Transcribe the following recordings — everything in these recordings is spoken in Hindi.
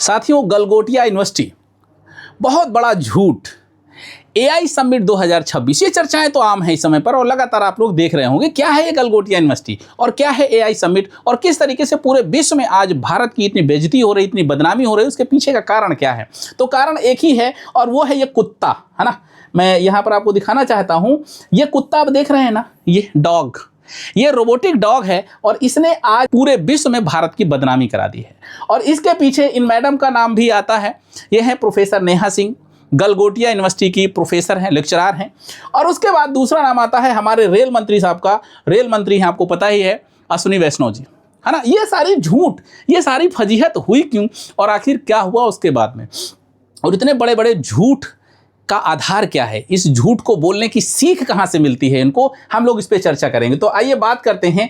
साथियों, गलगोटिया यूनिवर्सिटी, बहुत बड़ा झूठ। एआई समिट 2026, ये चर्चाएं तो आम है इस समय पर और लगातार आप लोग देख रहे होंगे। क्या है ये गलगोटिया यूनिवर्सिटी और क्या है एआई समिट और किस तरीके से पूरे विश्व में आज भारत की इतनी बेइज्जती हो रही, इतनी बदनामी हो रही, उसके पीछे का कारण क्या है? तो कारण एक ही है और वो है ये कुत्ता, है ना। मैं यहाँ पर आपको दिखाना चाहता हूँ, ये कुत्ता आप देख रहे हैं ना, ये डॉग, ये रोबोटिक डॉग है और इसने आज पूरे विश्व में भारत की बदनामी करा दी है। और इसके पीछे इन मैडम का नाम भी आता है, ये है प्रोफेसर नेहा सिंह, गलगोटिया यूनिवर्सिटी की प्रोफेसर हैं, लेक्चरर हैं। और उसके बाद दूसरा नाम आता है हमारे रेल मंत्री साहब का। रेल मंत्री हैं, आपको पता ही है, अश्विनी वैष्णव जी, है ना। ये सारी झूठ, ये सारी फजीहत हुई क्यों और आखिर क्या हुआ उसके बाद में, और इतने बड़े बड़े झूठ का आधार क्या है, इस झूठ को बोलने की सीख कहाँ से मिलती है इनको, हम लोग इस पर चर्चा करेंगे। तो आइए बात करते हैं।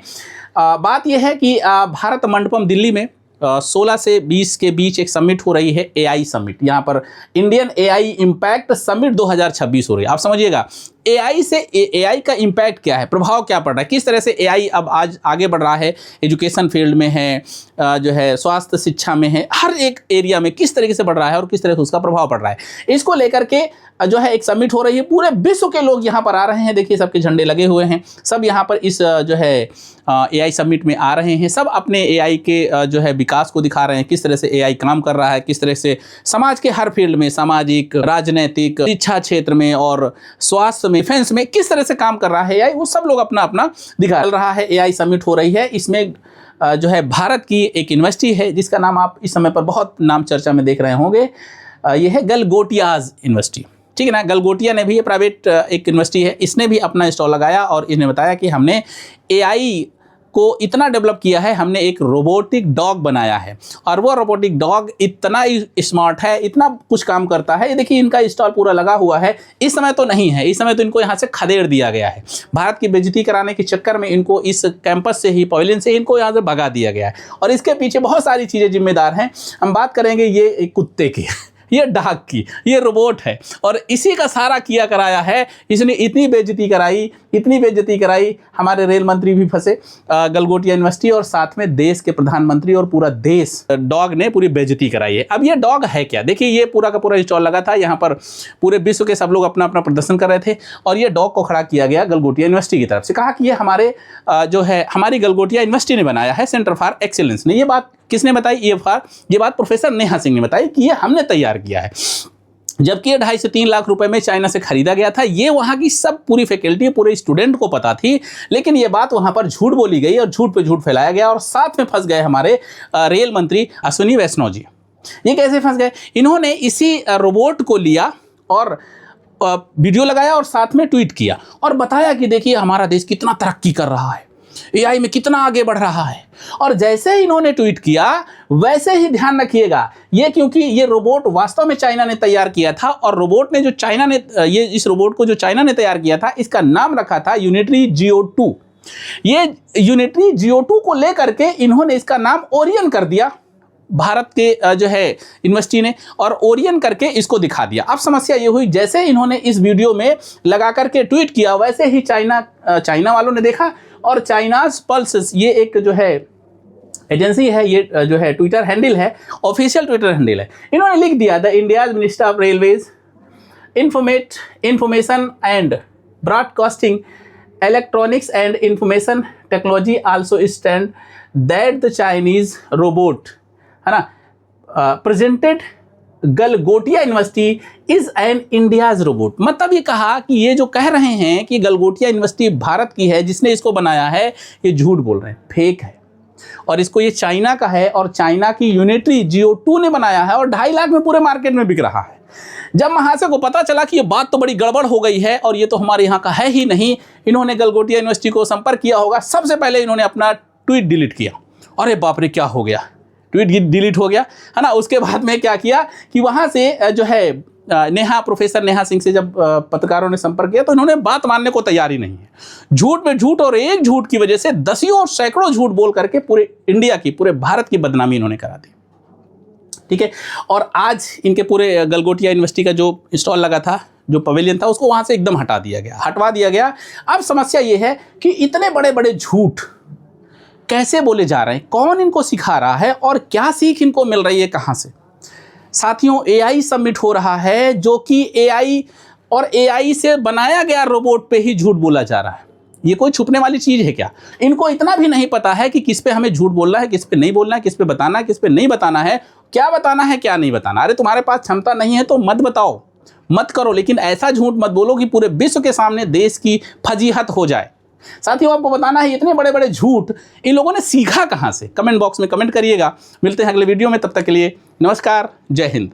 बात यह है कि भारत मंडपम दिल्ली में 16 से 20 के बीच एक समिट हो रही है, एआई समिट। यहाँ पर इंडियन एआई इम्पैक्ट समिट 2026 हो रही है। आप समझिएगा, एआई से एआई का इम्पैक्ट क्या है, प्रभाव क्या पड़ रहा है, किस तरह से एआई अब आज आगे बढ़ रहा है, एजुकेशन फील्ड में है, जो है स्वास्थ्य शिक्षा में है, हर एक एरिया में किस तरीके से बढ़ रहा है और किस तरह से उसका प्रभाव पड़ रहा है, इसको लेकर के जो है एक समिट हो रही है। पूरे विश्व के लोग यहाँ पर आ रहे हैं, देखिए सबके झंडे लगे हुए हैं, सब यहाँ पर इस जो है एआई समिट में आ रहे हैं। सब अपने एआई के जो है विकास को दिखा रहे हैं, किस तरह से एआई काम कर रहा है, किस तरह से समाज के हर फील्ड में, सामाजिक, राजनीतिक, शिक्षा क्षेत्र में और स्वास्थ्य में, डिफेंस में किस तरह से काम कर रहा है एआई, वो सब लोग अपना अपना दिखा रहा है। एआई समिट हो रही है, इसमें जो है भारत की एक यूनिवर्सिटी है जिसका नाम आप इस समय पर बहुत नाम चर्चा में देख रहे होंगे, ये है गलगोटियाज यूनिवर्सिटी, ठीक है ना। गलगोटिया ने भी, ये प्राइवेट एक यूनिवर्सिटी है, इसने भी अपना स्टॉल लगाया और इसने बताया कि हमने एआई को इतना डेवलप किया है, हमने एक रोबोटिक डॉग बनाया है और वो रोबोटिक डॉग इतना स्मार्ट है, इतना कुछ काम करता है। ये देखिए इनका स्टॉल पूरा लगा हुआ है। इस समय तो नहीं है, इस समय तो इनको यहाँ से खदेड़ दिया गया है। भारत की बेइज्जती कराने के चक्कर में इनको इस कैंपस से ही, पवेलियन से इनको यहाँ से भगा दिया गया है और इसके पीछे बहुत सारी चीज़ें जिम्मेदार हैं। हम बात करेंगे ये कुत्ते की, ये डाक की, ये रोबोट है और इसी का सारा किया कराया है। इसने इतनी बेइज्जती कराई, इतनी बेइज्जती कराई, हमारे रेल मंत्री भी फंसे, गलगोटिया यूनिवर्सिटी और साथ में देश के प्रधानमंत्री और पूरा देश, डॉग ने पूरी बेइज्जती कराई है। अब ये डॉग है क्या, देखिए ये पूरा का पूरा स्टॉल लगा था, यहाँ पर पूरे विश्व के सब लोग अपना अपना प्रदर्शन कर रहे थे और ये डॉग को खड़ा किया गया गलगोटिया यूनिवर्सिटी की तरफ से। कहा कि ये हमारे जो है हमारी गलगोटिया यूनिवर्सिटी ने बनाया है, सेंटर फॉर एक्सीलेंस ने। ये बात किसने बताई, ये बात प्रोफेसर नेहा सिंह ने बताई कि ये हमने तैयार किया है, जबकि ये 2.5 से 3 लाख रुपए में चाइना से खरीदा गया था। ये वहाँ की सब पूरी फैकल्टी, पूरे स्टूडेंट को पता थी, लेकिन ये बात वहाँ पर झूठ बोली गई और झूठ पे झूठ फैलाया गया और साथ में फंस गए हमारे रेल मंत्री अश्विनी वैष्णव जी। ये कैसे फंस गए, इन्होंने इसी रोबोट को लिया और वीडियो लगाया और साथ में ट्वीट किया और बताया कि देखिए हमारा देश कितना तरक्की कर रहा है, एआई में कितना आगे बढ़ रहा है। और जैसे ही इन्होंने ट्वीट किया वैसे ही, ध्यान रखिएगा, ये क्योंकि ये रोबोट वास्तव में चाइना ने तैयार किया था और रोबोट ने जो चाइना ने इस रोबोट को जो चाइना ने तैयार किया था, इसका नाम रखा था यूनिटरी GO2। ये यूनिटरी GO2 को लेकर के इन्होंने इसका नाम ओरियन कर दिया भारत के जो है यूनिवर्सिटी ने, और ओरियन करके इसको दिखा दिया। अब समस्या ये हुई, जैसे इन्होंने इस वीडियो में लगा करके ट्वीट किया वैसे ही चाइना वालों ने देखा और चाइनाज पल्स, ये एक जो है एजेंसी है, ये जो है ट्विटर हैंडल है, ऑफिशियल ट्विटर हैंडल है, इन्होंने लिख दिया the India's minister of railways information and broadcasting electronics and information technology also stand that the Chinese robot, है ना, presented Galgotia university is an India's robot. मतलब ये कहा कि ये जो कह रहे हैं कि गलगोटिया यूनिवर्सिटी भारत की है, जिसने इसको बनाया है, ये झूठ बोल रहे हैं, फेक है और इसको ये चाइना का है और चाइना की यूनिटरी GO2 ने बनाया है और 2.5 लाख में पूरे मार्केट में बिक रहा है। जब महाशय को पता चला कि ये बात तो बड़ी गड़बड़ हो गई है और ये तो हमारे यहाँ का है ही नहीं, इन्होंने गलगोटिया यूनिवर्सिटी को संपर्क किया होगा। सबसे पहले इन्होंने अपना ट्वीट डिलीट किया। अरे बाप रे, क्या हो गया, ट्वीट डिलीट हो गया, है ना। उसके बाद में क्या किया कि वहाँ से जो है प्रोफेसर नेहा सिंह से जब पत्रकारों ने संपर्क किया तो इन्होंने बात मानने को तैयार ही नहीं है। झूठ में झूठ और एक झूठ की वजह से दसियों और सैकड़ों झूठ बोल करके पूरे इंडिया की, पूरे भारत की बदनामी इन्होंने करा दी, ठीक है। और आज इनके पूरे गलगोटिया यूनिवर्सिटी का जो स्टॉल लगा था, जो पवेलियन था, उसको वहाँ से एकदम हटवा दिया गया। अब समस्या ये है कि इतने बड़े बड़े झूठ कैसे बोले जा रहे हैं, कौन इनको सिखा रहा है और क्या सीख इनको मिल रही है, कहाँ से? साथियों एआई सबमिट हो रहा है जो कि एआई और एआई से बनाया गया रोबोट पे ही झूठ बोला जा रहा है। ये कोई छुपने वाली चीज़ है क्या? इनको इतना भी नहीं पता है कि किस पे हमें झूठ बोलना है, किस पे नहीं बोलना है, किस पे बताना है, किस पे नहीं बताना है, क्या बताना है, क्या नहीं बताना। अरे तुम्हारे पास क्षमता नहीं है तो मत बताओ, मत करो, लेकिन ऐसा झूठ मत बोलो कि पूरे विश्व के सामने देश की फजीहत हो जाए। साथियों आपको बताना है इतने बड़े बड़े झूठ इन लोगों ने सीखा कहाँ से? कमेंट बॉक्स में कमेंट करिएगा। मिलते हैं अगले वीडियो में, तब तक के लिए नमस्कार, जय हिंद।